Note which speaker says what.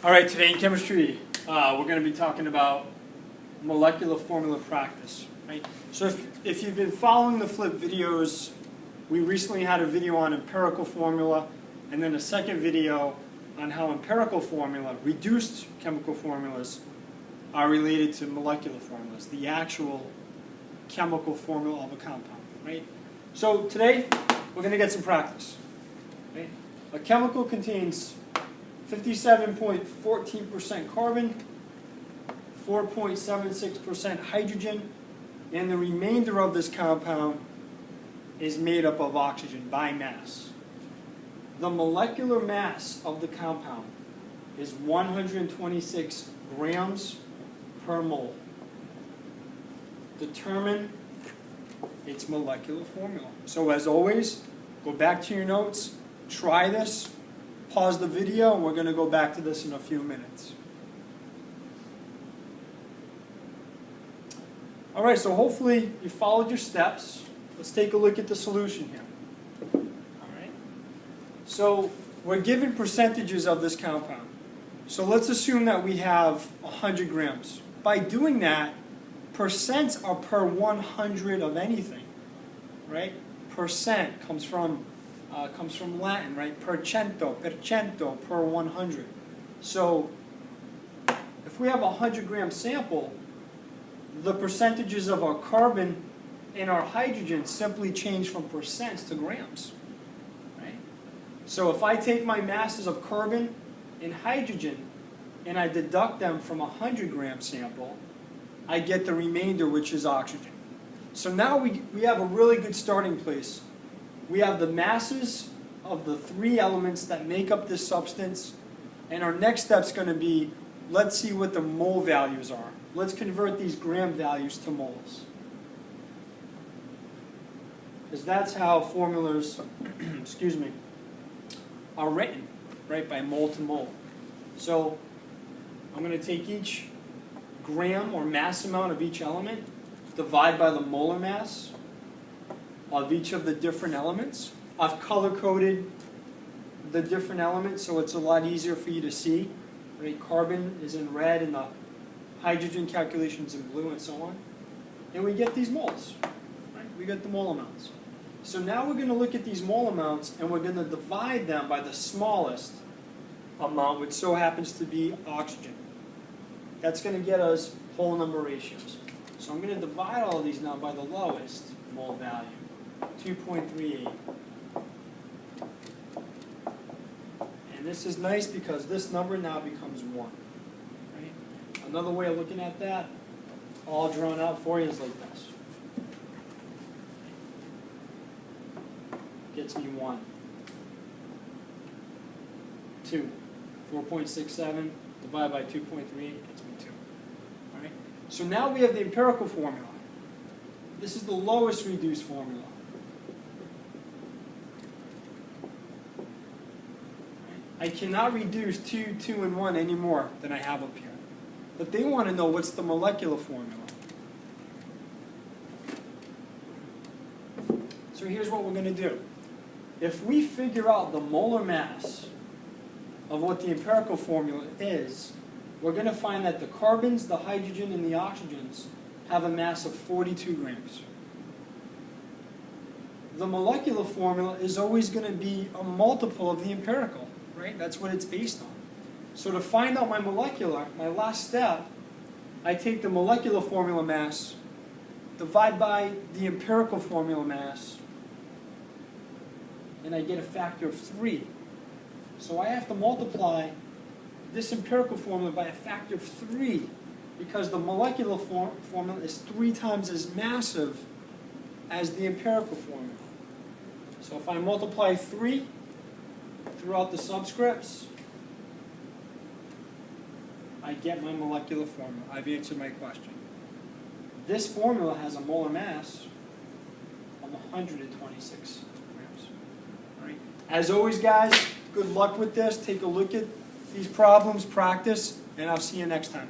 Speaker 1: All right, today in chemistry, we're going to be talking about molecular formula practice. Right? So if you've been following the FLIP videos, we recently had a video on empirical formula, and then a second video on how empirical formula, reduced chemical formulas, are related to molecular formulas, the actual chemical formula of a compound. Right? So today, we're going to get some practice. Right? A chemical contains 57.14% carbon, 4.76% hydrogen, and the remainder of this compound is made up of oxygen by mass. The molecular mass of the compound is 126 grams per mole. Determine its molecular formula. So as always, go back to your notes, try this, pause the video, and we're going to go back to this in a few minutes. All right, so hopefully you followed your steps. Let's take a look at the solution here. All right. So we're given percentages of this compound. So let's assume that we have 100 grams. By doing that, percents are per 100 of anything, right? Percent comes from Latin, right? Percento, per 100. So if we have a 100-gram sample, the percentages of our carbon and our hydrogen simply change from percents to grams, right? So if I take my masses of carbon and hydrogen and I deduct them from a 100-gram sample, I get the remainder, which is oxygen. So now we have a really good starting place. We have the masses of the three elements that make up this substance, and our next step is going to be, let's see what the mole values are. Let's convert these gram values to moles. Because that's how formulas excuse me, are written, right, by mole to mole. So I'm going to take each gram or mass amount of each element, divide by the molar mass of each of the different elements. I've color-coded the different elements so it's a lot easier for you to see. Right? Carbon is in red and the hydrogen calculations in blue and so on. And we get these moles. Right? We get the mole amounts. So now we're going to look at these mole amounts and we're going to divide them by the smallest amount, which so happens to be oxygen. That's going to get us whole number ratios. So I'm going to divide all of these now by the lowest mole value, 2.38. And this is nice because this number now becomes 1. Right? Another way of looking at that, all drawn out for you, is like this. Gets me 1. 2. 4.67 divided by 2.38 gets me 2. All right? So now we have the empirical formula. This is the lowest reduced formula. I cannot reduce 2, 2, and 1 any more than I have up here. But they want to know what's the molecular formula. So here's what we're going to do. If we figure out the molar mass of what the empirical formula is, we're going to find that the carbons, the hydrogen, and the oxygens have a mass of 42 grams. The molecular formula is always going to be a multiple of the empirical. Right? That's what it's based on. So to find out my molecular, my last step, I take the molecular formula mass, divide by the empirical formula mass, and I get a factor of 3. So I have to multiply this empirical formula by a factor of 3 because the molecular formula is 3 times as massive as the empirical formula. So if I multiply 3 throughout the subscripts, I get my molecular formula. I've answered my question. This formula has a molar mass of 126 grams. All right. As always, guys, good luck with this. Take a look at these problems, practice, and I'll see you next time.